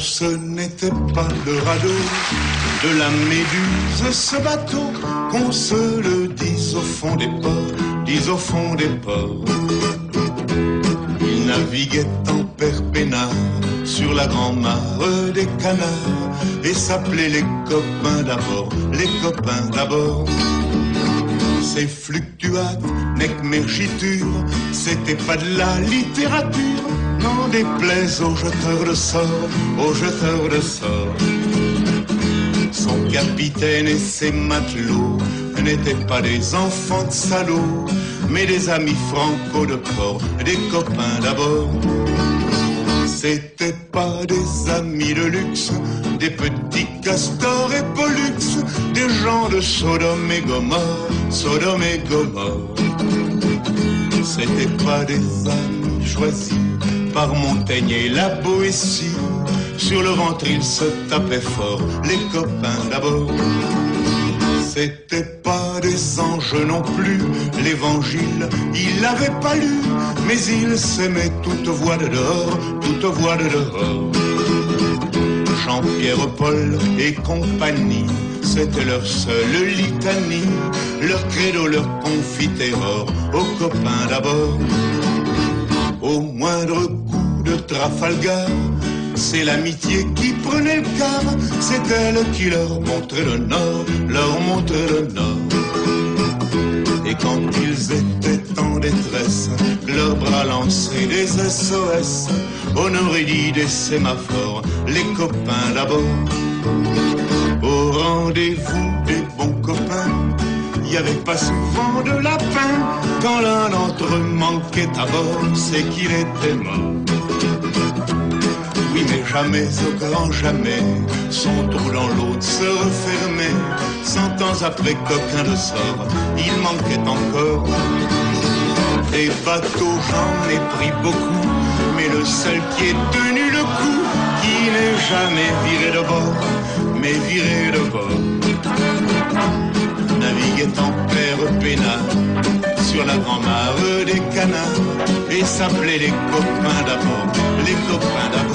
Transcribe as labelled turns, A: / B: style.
A: ce n'était pas le radeau de la Méduse, ce bateau, qu'on se le dise au fond des ports, dise au fond des ports. Il naviguait en perpénard sur la grand-mare des canards et s'appelait les copains d'abord, les copains d'abord. Ces fluctuates, nec mergiture, c'était pas de la littérature, n'en déplaise aux jeteurs de sorts, aux jeteurs de sorts. Son capitaine et ses matelots n'étaient pas des enfants de salauds, mais des amis franco de port, des copains d'abord. C'étaient pas des amis de luxe, des petits castors et pollux, des gens de Sodome et Gomorre, Sodome et Gomorre. C'étaient pas des amis choisis par Montaigne et la Boétie, sur le ventre ils se tapaient fort, les copains d'abord. C'étaient pas des anges non plus, l'évangile, ils l'avaient pas lu, mais ils s'aimaient toute voix de dehors, toute voix de dehors. Jean-Pierre, Paul et compagnie, c'était leur seule litanie, leur credo, leur confiterore, aux copains d'abord. Au moindre coup de Trafalgar, c'est l'amitié qui prenait le quart, c'est elle qui leur montrait le nord, leur montrait le nord. Et quand ils étaient en détresse, leurs bras lançaient des SOS, on aurait dit des sémaphores, les copains d'abord. Au rendez-vous des bons copains, il n'y avait pas souvent de lapin, quand l'un d'entre eux manquait à bord, c'est qu'il était mort. Oui, mais jamais, au grand jamais, son trou dans l'autre se refermait. 100 ans après, coquin de sort, il manquait encore. Des bateaux, j'en ai pris beaucoup, mais le seul qui ait tenu le coup, qui n'est jamais viré de bord, mais viré de bord, naviguait en père peinard sur la grand-mare des canards et s'appelait les copains d'abord, les copains d'abord.